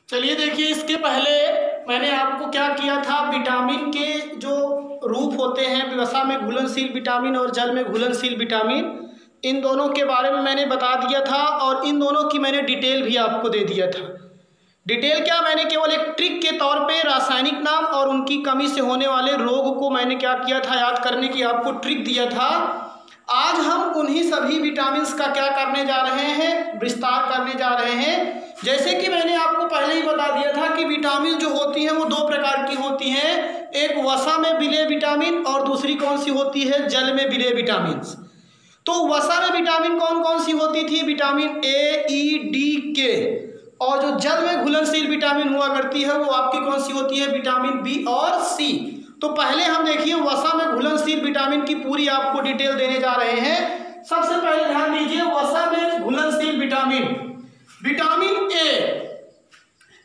चलिए देखिए, इसके पहले मैंने आपको क्या किया था, विटामिन के जो रूप होते हैं, वसा में घुलनशील विटामिन और जल में घुलनशील विटामिन, इन दोनों के बारे में मैंने बता दिया था और इन दोनों की मैंने डिटेल भी आपको दे दिया था। डिटेल क्या, मैंने केवल एक ट्रिक के तौर पे रासायनिक नाम और उनकी कमी से होने वाले रोग को मैंने क्या किया था, याद करने की आपको ट्रिक दिया था। आज हम उन्हीं सभी विटामिन्स का क्या करने जा रहे हैं, विस्तार करने जा रहे हैं। जैसे कि मैंने आपको पहले ही बता दिया था कि विटामिन जो होती हैं वो दो प्रकार की होती हैं, एक वसा में विलेय विटामिन और दूसरी कौन सी होती है, जल में विलेय विटामिन। तो वसा में विटामिन कौन कौन सी होती थी, विटामिन ए, ई, डी, के, और जो जल में घुलनशील विटामिन हुआ करती है वो आपकी कौन सी होती है, विटामिन बी और सी। तो पहले हम देखिए वसा में घुलनशील विटामिन की पूरी आपको डिटेल देने जा रहे हैं। सबसे पहले ध्यान दीजिए, वसा में घुलनशील vitamin, vitamin A.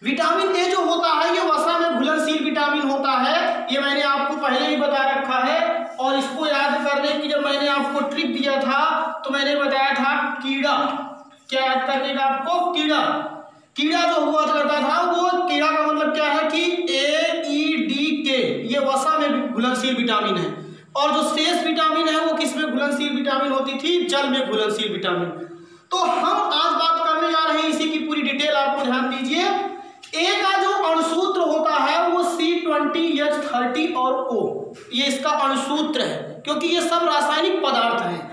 Vitamin A जो होता है ये वसा में घुलनशील विटामिन होता है, ये मैंने आपको पहले ही बता रखा है। और इसको याद करने की जब मैंने आपको ट्रिक दिया था तो मैंने बताया था कीड़ा, क्या याद करने का आपको, कीड़ा। कीड़ा जो हुआ करता था वो कीड़ा का मतलब क्या है कि ए, ई, डी, के, ये वसा में घुलनशील विटामिन है। और जो शेष विटामिन है वो किस में घुलनशील विटामिन होती थी, जल में घुलनशील विटामिन। तो हम आज बात करने जा रहे हैं इसी की पूरी डिटेल, आपको ध्यान दीजिए। ए का जो अणुसूत्र होता है वो C20H30 और O, ये इसका अणुसूत्र है, क्योंकि ये सब रासायनिक पदार्थ हैं।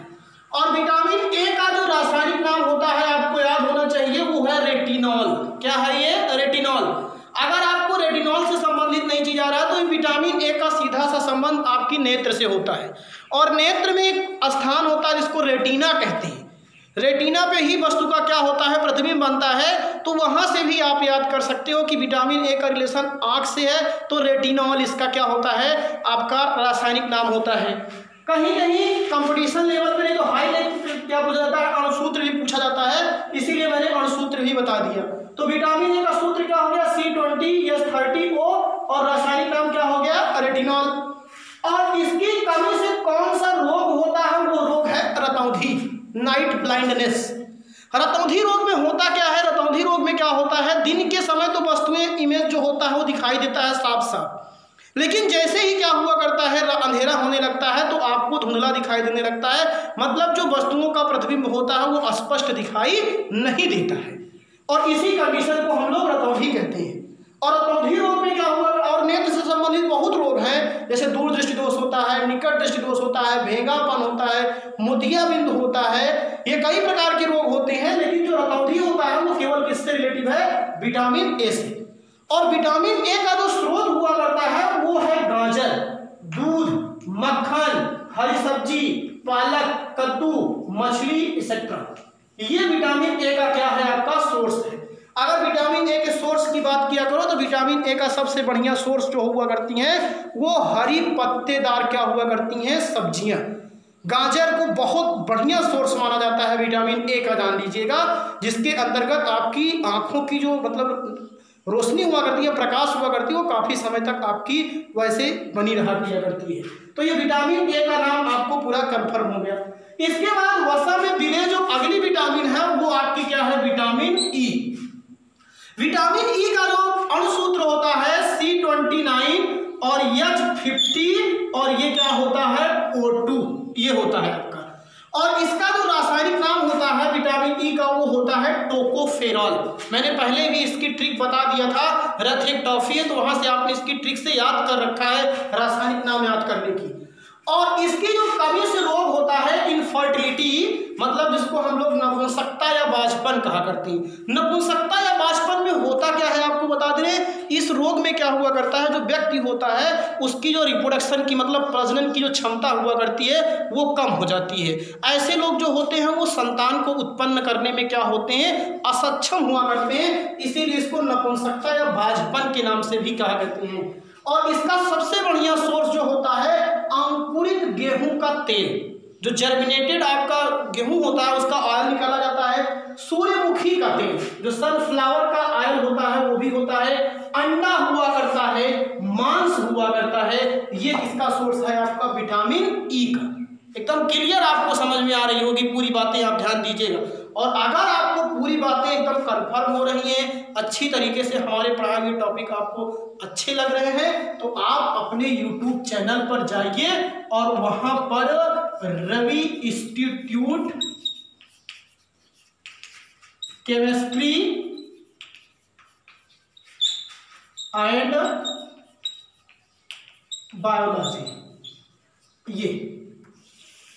और विटामिन ए का जो रासायनिक नाम होता है आपको याद होना चाहिए, वो है रेटिनॉल। क्या है ये, रेटिनॉल। अगर आपको रेटिनॉल से संबंधित नहीं चीज आ रहा तो विटामिन ए का सीधा सा संबंध आपकी नेत्र से होता है। और नेत्र में एक स्थान होता है जिसको रेटिना कहते हैं। रेटिना पे ही वस्तु का क्या होता है, प्रतिबिंब बनता है। तो वहां से भी आप याद कर सकते हो कि विटामिन ए का रिलेशन आंख से है, तो रेटिनॉल इसका क्या होता है, आपका रासायनिक नाम होता है। कहीं कहीं कंपटीशन लेवल पे नहीं तो हाई लेवल पे क्या पूछा जाता है, अणुसूत्र भी पूछा जाता है, इसीलिए मैंने अणुसूत्र भी बता दिया। तो विटामिन ए का सूत्र क्या हो गया, C20H30O, और रासायनिक नाम क्या हो गया, रेटिनॉल। और इसकी कमी से कौन सा रोग होता है, वो रोग है रतौंधी, नाइट ब्लाइंडनेस। रतौंधी रोग में होता क्या है, रतौंधी रोग में क्या होता है, दिन के समय तो वस्तुएं, इमेज जो होता है वो दिखाई देता है साफ साफ, लेकिन जैसे ही क्या हुआ करता है, अंधेरा होने लगता है तो आपको धुंधला दिखाई देने लगता है। मतलब जो वस्तुओं का प्रतिबिंब होता है वो स्पष्ट दिखाई नहीं देता है, और इसी कंडीशन को हम लोग रतौंधी कहते हैं। और रतौंधी रोग में क्या हुआ, और नेत्र से संबंधित बहुत रोग हैं, जैसे दूर दृष्टि दोष होता है, निकट दृष्टि दोष होता है, भेंगापन होता है, मोतियाबिंद होता है, ये कई प्रकार के रोग होते हैं। लेकिन जो रतौंधी होता है वो केवल किससे रिलेटिव है, विटामिन ए से। और विटामिन ए का जो स्रोत हुआ करता है वो है गाजर, दूध, मक्खन, हरी सब्जी, पालक, कद्दू, मछली एक्सेट्रा। ये विटामिन ए का क्या है, आपका सोर्स है। अगर विटामिन ए के सोर्स की बात किया करो तो विटामिन ए का सबसे बढ़िया सोर्स जो हुआ करती हैं वो हरी पत्तेदार क्या हुआ करती हैं, सब्जियां। गाजर को बहुत बढ़िया सोर्स माना जाता है विटामिन ए का, जान लीजिएगा, जिसके अंतर्गत आपकी आंखों की जो मतलब रोशनी हुआ करती है, प्रकाश हुआ करती है, वो काफी समय तक आपकी वैसे बनी रहा किया करती है। तो ये विटामिन ए का नाम आपको पूरा कंफर्म हो गया। इसके बाद वसा में विलेय जो अगली विटामिन है वो आपकी क्या है, विटामिन ई। विटामिन ई का जो अणुसूत्र होता है C29 और H50, और ये क्या होता है, O2, ये होता है आपका। और इसका जो रासायनिक नाम होता है विटामिन ई का वो होता है टोकोफेरॉल। मैंने पहले भी इसकी ट्रिक बता दिया था, रथ एक टॉफी है तो वहां से आपने इसकी ट्रिक से याद कर रखा है, रासायनिक नाम याद करने की। और इसकी जो कमी से रोग होता है इनफर्टिलिटी, मतलब जिसको हम लोग नपुंसकता या बाझपन कहा करते हैं। नपुंसकता या बाझपन में होता क्या है आपको बता दें, इस रोग में क्या हुआ करता है, जो व्यक्ति होता है उसकी जो रिप्रोडक्शन की मतलब प्रजनन की जो क्षमता हुआ करती है वो कम हो जाती है। ऐसे लोग जो होते हैं वो संतान को उत्पन्न करने में क्या होते हैं, असक्षम हुआ करते हैं, इसीलिए इसको नपुंसकता या बाझपन के नाम से भी कहा करते हैं। और इसका सबसे बढ़िया सोर्स जो होता है अंकुरित गेहूं का तेल, जो जर्मिनेटेड आपका गेहूं होता है उसका ऑयल निकाला जाता है, सूर्यमुखी का तेल जो सनफ्लावर का ऑयल होता है वो भी होता है, अंडा हुआ करता है, मांस हुआ करता है, ये किसका सोर्स है आपका, विटामिन ई का। एकदम क्लियर आपको समझ में आ रही होगी पूरी बातें, आप ध्यान दीजिएगा। और अगर आपको पूरी बातें एकदम कंफर्म हो रही हैं, अच्छी तरीके से हमारे पढ़ाए हुए टॉपिक आपको अच्छे लग रहे हैं, तो आप अपने YouTube चैनल पर जाइए और वहां पर Ravi institute chemistry and biology, ये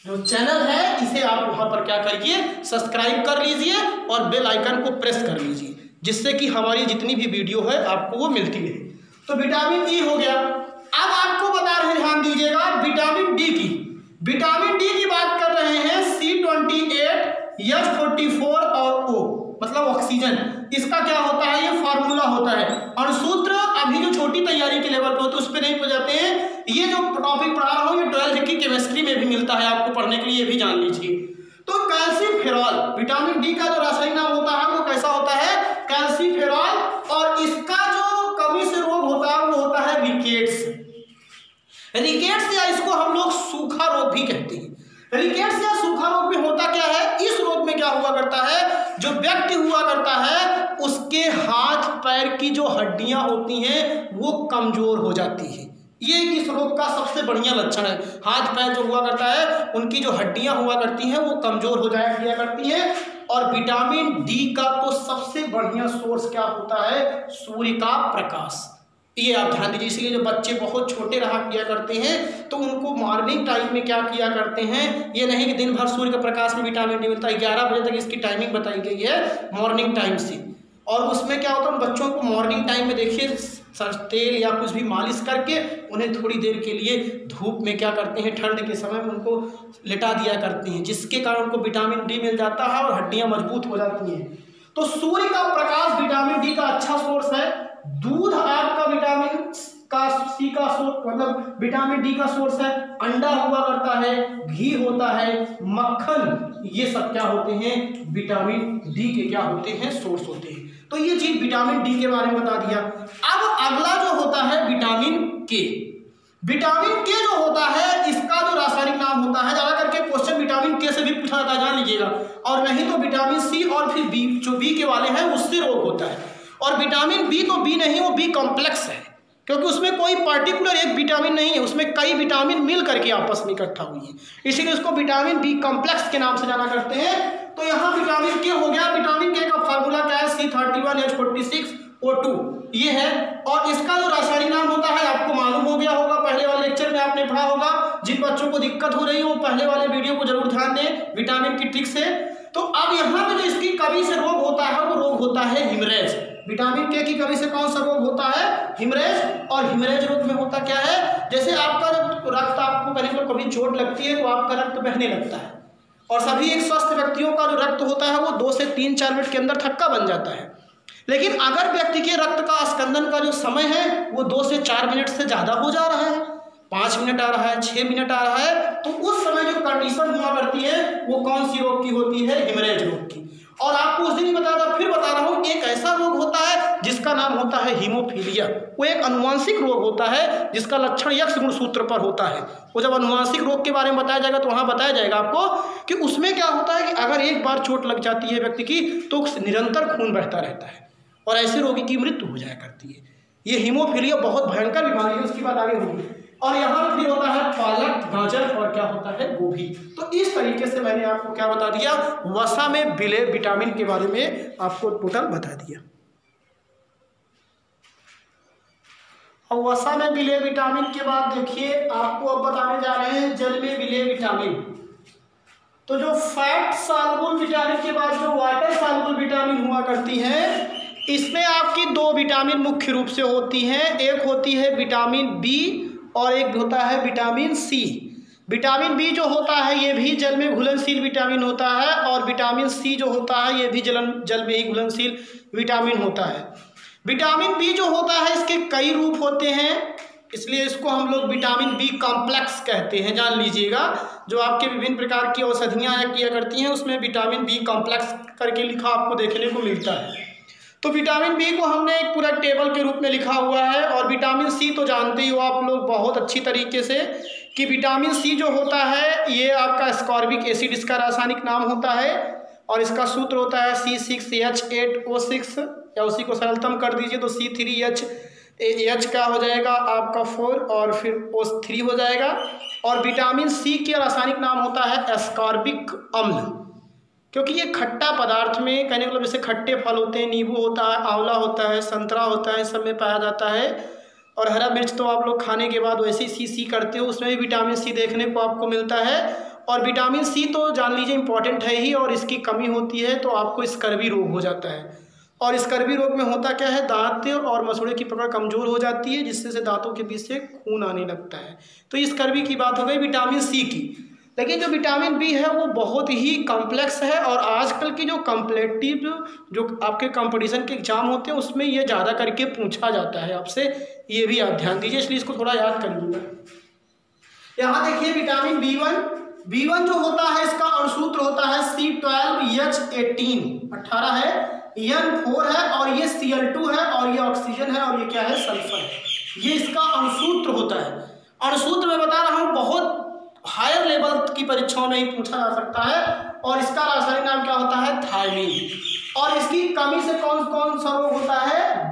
जो चैनल है इसे आप वहां पर क्या करिए, सब्सक्राइब कर लीजिए और बेल आइकन को प्रेस कर लीजिए, जिससे कि हमारी जितनी भी वीडियो है आपको वो मिलती रहे। तो विटामिन ई हो गया। अब आपको बता रहे हैं, ध्यान दीजिएगा, विटामिन डी की। विटामिन डी की बात कर रहे हैं, C28 H44 और O मतलब ऑक्सीजन, इसका क्या होता है, ये फार्मूला होता है। अणुसूत्र अभी जो छोटी तैयारी के लेवल पे होते हैं उस पर नहीं पहुंच जाते हैं। ये जो टॉपिक पढ़ा रहा हूँ ये 12th की केमिस्ट्री में भी मिलता है आपको पढ़ने के लिए, ये भी जान लीजिए। तो कैल्सीफेरॉल, विटामिन डी का जो रासायनिक नाम होता है वो कैसा होता है, कैल्सीफेरॉल। और इसका जो कमी से रोग होता है वो होता है रिकेट्स। रिकेट्स या इसको हम लोग सूखा रोग भी कहते हैं। रिकेट्स या सूखा रोग में होता क्या है, इस रोग में क्या हुआ करता है, जो व्यक्ति हुआ करता है उसके हाथ पैर की जो हड्डियां होती हैं वो कमजोर हो जाती है। ये इस रोग का सबसे बढ़िया लक्षण है। हाथ पैर जो हुआ करता है उनकी जो हड्डियां हुआ करती हैं वो कमजोर हो जाया किया करती हैं। और विटामिन डी का तो सबसे बढ़िया सोर्स क्या होता है, सूर्य का प्रकाश। ये आप ध्यान दीजिए, इसलिए जो बच्चे बहुत छोटे रहा किया करते हैं तो उनको मॉर्निंग टाइम में क्या किया करते हैं, ये नहीं कि दिन भर सूर्य के प्रकाश में विटामिन डी मिलता है, 11 बजे तक इसकी टाइमिंग बताई गई है मॉर्निंग टाइम से। और उसमें क्या होता है, बच्चों को मॉर्निंग टाइम में देखिए तेल या कुछ भी मालिश करके उन्हें थोड़ी देर के लिए धूप में क्या करते हैं, ठंड के समय में उनको लिटा दिया करते हैं, जिसके कारण उनको विटामिन डी मिल जाता है और हड्डियां मजबूत हो जाती हैं। तो सूर्य का प्रकाश विटामिन डी का अच्छा सोर्स है। दूध आपका विटामिन का सी का सोर्स मतलब विटामिन डी का सोर्स है। अंडा हुआ करता है, घी होता है, मक्खन, ये सब क्या होते हैं, विटामिन डी के क्या होते हैं, सोर्स होते हैं। तो ये चीज विटामिन डी के बारे में बता दिया। अब अगला जो होता है विटामिन के। विटामिन के जो होता है इसका जो रासायनिक नाम होता है, ज्यादा करके क्वेश्चन विटामिन के से भी पूछा जाता है, जान लीजिएगा। और नहीं तो विटामिन सी और फिर बी, जो बी के वाले हैं उससे रोग होता है। और विटामिन बी तो बी नहीं, वो बी कॉम्प्लेक्स है, क्योंकि उसमें कोई पर्टिकुलर एक विटामिन नहीं है, उसमें कई विटामिन मिल करके आपस में इकट्ठा हुई है, इसीलिए उसको विटामिन बी कॉम्प्लेक्स के नाम से जाना करते हैं। तो यहाँ विटामिन के हो गया। विटामिन के का फार्मूला क्या है, C31 H46 O2 ये है। और इसका जो रासायनिक नाम होता है आपको मालूम हो गया होगा, पहले वाले लेक्चर में आपने पढ़ा होगा। जिन बच्चों को दिक्कत हो रही है वो पहले वाले वीडियो को जरूर ध्यान दें विटामिन की ट्रिक से। तो अब यहाँ पे जो इसकी कमी से रोग होता है वो रोग होता है हिमरेज। विटामिन के की कमी से कौन सा रोग होता है, हिमरेज। और हिमरेज रोग में होता क्या है, जैसे आपका जब रक्त आपको कभी चोट लगती है तो आपका रक्त बहने लगता है। और सभी एक स्वस्थ व्यक्तियों का जो रक्त होता है वो 2 से 3-4 मिनट के अंदर थक्का बन जाता है। लेकिन अगर व्यक्ति के रक्त का स्कंदन का जो समय है वो 2 से 4 मिनट से ज़्यादा हो जा रहा है, 5 मिनट आ रहा है, 6 मिनट आ रहा है, तो उस समय जो कंडीशन हुआ करती है वो कौन सी रोग की होती है, हिमरेज रोग की। और आपको उस दिन ही बताया था, फिर बता रहा हूँ, एक ऐसा रोग होता है जिसका नाम होता है हीमोफीलिया। वो एक अनुवांशिक रोग होता है जिसका लक्षण X गुणसूत्र पर होता है। वो जब अनुवांशिक रोग के बारे में बताया जाएगा तो वहाँ बताया जाएगा आपको कि उसमें क्या होता है कि अगर एक बार चोट लग जाती है व्यक्ति की तो निरंतर खून बहता रहता है और ऐसे रोगी की मृत्यु हो जाया करती है। ये हीमोफीलिया बहुत भयंकर बीमारी है, उसकी बात आगे होगी। और यहाँ फिर होता है पालक, गाजर और क्या होता है, गोभी। तो इस तरीके से मैंने आपको क्या बता दिया, वसा में मिले विटामिन के बारे में आपको टोटल बता दिया। और वसा में मिले विटामिन के बाद देखिए आपको अब बताने जा रहे हैं जल में मिले विटामिन। तो जो फैट सॉल्युबल विटामिन के बाद जो वाटर सॉल्युबल विटामिन हुआ करती है, इसमें आपकी 2 विटामिन मुख्य रूप से होती हैं। एक होती है विटामिन बी और एक होता है विटामिन सी। विटामिन बी जो होता है ये भी जल में घुलनशील विटामिन होता है, और विटामिन सी जो होता है ये भी जल में ही घुलनशील विटामिन होता है। विटामिन बी जो होता है इसके कई रूप होते हैं, इसलिए इसको हम लोग विटामिन बी कॉम्प्लेक्स कहते हैं, जान लीजिएगा। जो आपके विभिन्न प्रकार की औषधियाँ किया करती हैं उसमें विटामिन बी कॉम्प्लेक्स करके लिखा आपको देखने को मिलता है। तो विटामिन बी को हमने एक पूरा टेबल के रूप में लिखा हुआ है। और विटामिन सी तो जानते ही हो आप लोग बहुत अच्छी तरीके से कि विटामिन सी जो होता है ये आपका एस्कॉर्बिक एसिड इसका रासायनिक नाम होता है और इसका सूत्र होता है C6H8O6 या उसी को सरलतम कर दीजिए तो C3H का हो जाएगा आपका 4 और फिर O3 हो जाएगा। और विटामिन सी के रासायनिक नाम होता है एस्कॉर्बिक अम्ल, क्योंकि ये खट्टा पदार्थ में, कहने का मतलब जैसे खट्टे फल होते हैं, नींबू होता है, आंवला होता है, संतरा होता है, इस सब में पाया जाता है। और हरा मिर्च तो आप लोग खाने के बाद वैसे ही सी करते हो, उसमें भी विटामिन सी देखने को आपको मिलता है। और विटामिन सी तो जान लीजिए इम्पॉर्टेंट है ही, और इसकी कमी होती है तो आपको स्कर्वी रोग हो जाता है। और स्कर्वी रोग में होता क्या है, दांत और मसूड़े की पकड़ कमज़ोर हो जाती है, जिससे से दांतों के बीच से खून आने लगता है। तो ये स्कर्वी की बात हो गई विटामिन सी की। लेकिन जो विटामिन बी है वो बहुत ही कॉम्प्लेक्स है, और आजकल की जो कॉम्पिटिटिव जो आपके कंपटीशन के एग्जाम होते हैं उसमें ये ज़्यादा करके पूछा जाता है आपसे, ये भी आप ध्यान दीजिए, इसलिए इसको थोड़ा याद करिएगा। यहाँ देखिए विटामिन बी1 जो होता है इसका अणुसूत्र होता है C12H18 है, N4 है, और ये Cl2 है, और ये ऑक्सीजन है, और ये क्या है, सल्फर है। ये इसका अणुसूत्र होता है। अणुसूत्र मैं बता रहा हूँ बहुत हायर लेवल की परीक्षाओं में ही पूछा जा सकता है। और इसका रासायनिक नाम क्या होता है, थायमीन। और इसकी कमी से कौन कौन सा रोग होता है,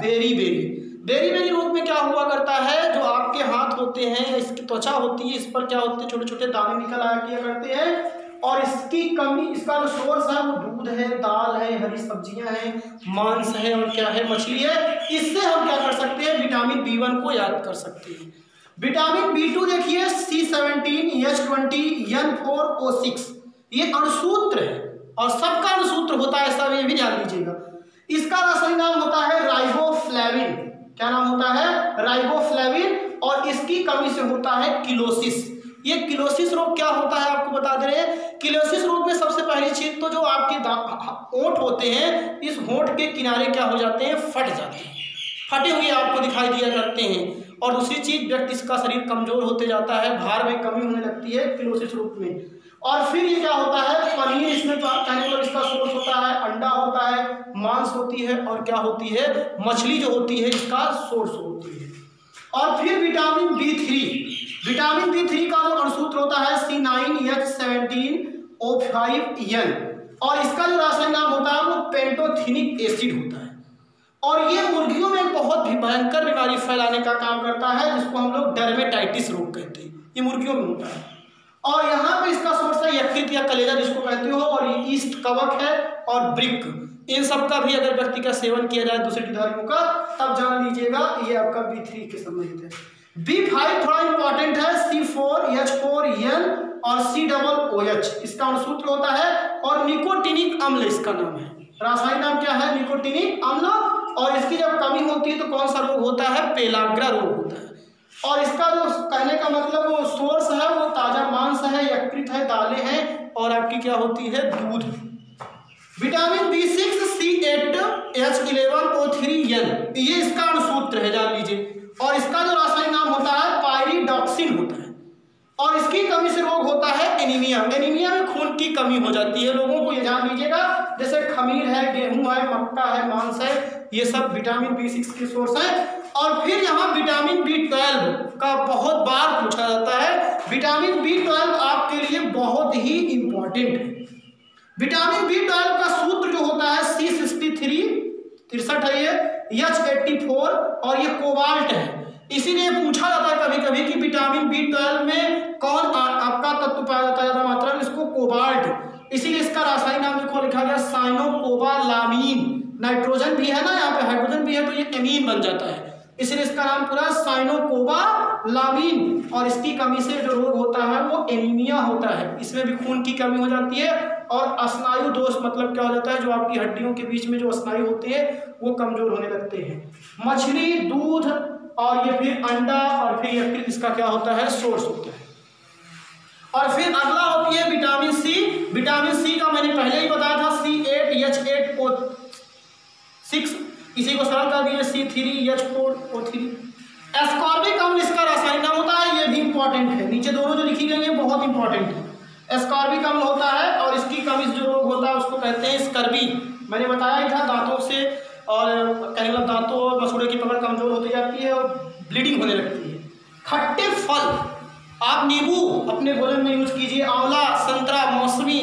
बेरी रोग में क्या हुआ करता है, जो आपके हाथ होते हैं, इसकी त्वचा होती है, इस पर क्या होते हैं, छोटे छोटे दाने निकल आया किया करते हैं। और इसकी कमी, इसका जो सोर्स है वो दूध है, दाल है, हरी सब्जियां हैं, मांस है, और क्या है, मछली है। इससे हम क्या कर सकते हैं, विटामिन बी1 को याद कर सकते हैं। विटामिन बी2 देखिए C17H20N4O6, ये अणुसूत्र है, और सबका अणुसूत्र होता है, सब ये भी ध्यान दीजिएगा। इसका रासायनिक नाम होता है राइबोफ्लेविन। क्या नाम होता है, राइबोफ्लेविन। और इसकी कमी से होता है किलोसिस। ये किलोसिस रोग क्या होता है आपको बता दे रहे हैं। किलोसिस रोग में सबसे पहली चीज तो जो आपके होंठ होते हैं, इस होंठ के किनारे क्या हो जाते हैं, फट जाते हैं, फटे हुए आपको दिखाई दिया करते हैं। और दूसरी चीज, व्यक्ति का शरीर कमजोर होते जाता है, भार में कमी होने लगती है किलोसिस रोग में। और फिर ये क्या होता है, पनीर इसमें कहने को इसका सोर्स होता है, अंडा होता है, मांस होती है, और क्या होती है, मछली जो होती है इसका सोर्स होती है। और फिर विटामिन बी3 का जो अणुसूत्र होता है C9H17O5N, और इसका जो रासायनिक नाम होता है वो पेंटोथेनिक एसिड होता है। और ये मुर्गियों में बहुत भी भयंकर बीमारी फैलाने का काम करता है, जिसको हम लोग डर्मेटाइटिस रोग कहते हैं, ये मुर्गियों में होता है। और यहाँ पे इसका सोर्स है यकृत या कलेजा जिसको कहते हो, और ये ईस्ट, कवक है, और ब्रिक, इन सब का भी अगर व्यक्ति का सेवन किया जाए दूसरे डिधारियों का, तब जान लीजिएगा ये आपका बी3 के संबंधित है। बी5 थोड़ा इंपॉर्टेंट है, C4H4N और COOH, इसका अणुसूत्र होता है। और निकोटिनिक अम्ल इसका नाम है, रासायनिक नाम क्या है, निकोटिनिक अम्ल। और इसकी जब कमी होती है तो कौन सा रोग होता है, पेलाग्रा रोग होता है। और इसका जो कहने का मतलब वो सोर्स है वो ताजा मांस है, यकृत है, दालें हैं, और आपकी क्या होती है, दूध। विटामिन बी6 C8H11O3N, ये इसका अणुसूत्र है, जान लीजिए। और इसका जो रासायनिक नाम होता है पायरिडॉक्सिन होता है। और इसकी कमी से रोग होता है एनीमिया। एनीमिया में खून की कमी हो जाती है लोगों को, ये जान लीजिएगा। जैसे खमीर है, गेहूं है, मक्का है, मांस है, ये सब विटामिन बी6 के सोर्स है। और फिर यहाँ विटामिन बी12 का बहुत बार पूछा जाता है। विटामिन बी12 आपके लिए बहुत ही इंपॉर्टेंट है। विटामिन बी12 का सूत्र जो होता है C63 है ये, H84, और ये कोबाल्ट है। इसीलिए पूछा जाता है कभी कभी कि विटामिन बी12 में कौन आपका तत्व पाया जाता है ज्यादा मात्रा में, इसको कोबाल्ट। इसीलिए इसका रासायनिक नाम देखो लिखा गया साइनोकोबालामीन। नाइट्रोजन भी है ना यहाँ पे, हाइड्रोजन भी है, तो ये एमीन बन जाता है, इसलिए इसका नाम पूरा साइनोकोबालामीन। और इसकी कमी से जो रोग होता है वो एनीमिया होता है, इसमें भी खून की कमी हो जाती है। और स्नायु दोष मतलब क्या हो जाता है, जो आपकी हड्डियों के बीच में जो स्नायु होते हैं वो कमजोर होने लगते हैं। मछली, दूध, और ये फिर अंडा, और फिर यकृत, इसका क्या होता है, सोर्स होता है। और फिर अगला होती है विटामिन सी। विटामिन सी का मैंने पहले ही बताया था C8H8O6, इसी को सरल कर दिए C3H4O3। एस्कॉर्बिक अम्ल इसका रासायनिक नाम होता है, ये भी इंपॉर्टेंट है, नीचे दोनों जो लिखी गई है बहुत इंपॉर्टेंट है। एस्कॉर्बिक अम्ल होता है, और इसकी कमी से जो रोग होता है उसको कहते हैं स्कर्वी। मैंने बताया ही था, दांतों से और कहने मतलब दांतों और मसूड़े की पकड़ कमजोर होती जाती है और ब्लीडिंग होने लगती है। खट्टे फल आप नींबू अपने भोजन में यूज कीजिए, आंवला, संतरा, मौसमी।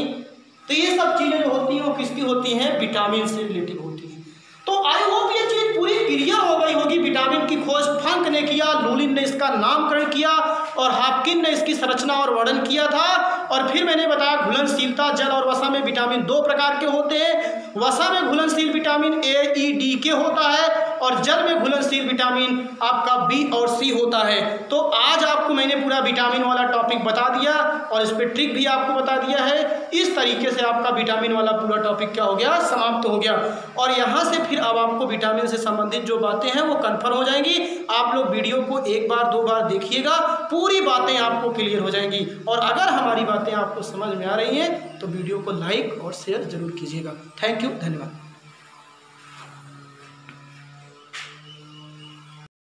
तो ये सब चीज़ें जो होती हैं वो किसकी होती हैं? विटामिन से रिलेटेड होती हैं। तो आई होप ये चीज़ पूरी क्लियर हो गई होगी। विटामिन की खोज फ्रंक ने किया, लुलिन ने इसका नामकरण किया और हाफकिन ने इसकी संरचना और वर्णन किया था। और फिर मैंने बताया घुलनशीलता जल और वसा में विटामिन दो प्रकार के होते हैं। वसा में घुलनशील विटामिन ए, ई, डी के होता है और जल में घुलनशील विटामिन आपका बी और सी होता है। तो आज आपको मैंने पूरा विटामिन वाला टॉपिक बता दिया और इस पर ट्रिक भी आपको बता दिया है। इस तरीके से आपका विटामिन वाला पूरा टॉपिक क्या हो गया? समाप्त हो गया। और यहाँ से फिर अब आपको विटामिन से संबंधित जो बातें हैं वो कन्फर्म हो जाएंगी। आप लोग वीडियो को एक बार दो बार देखिएगा, पूरी बातें आपको क्लियर हो जाएंगी। और अगर हमारी बातें आपको समझ में आ रही हैं तो वीडियो को लाइक और शेयर जरूर कीजिएगा। थैंक यू, धन्यवाद।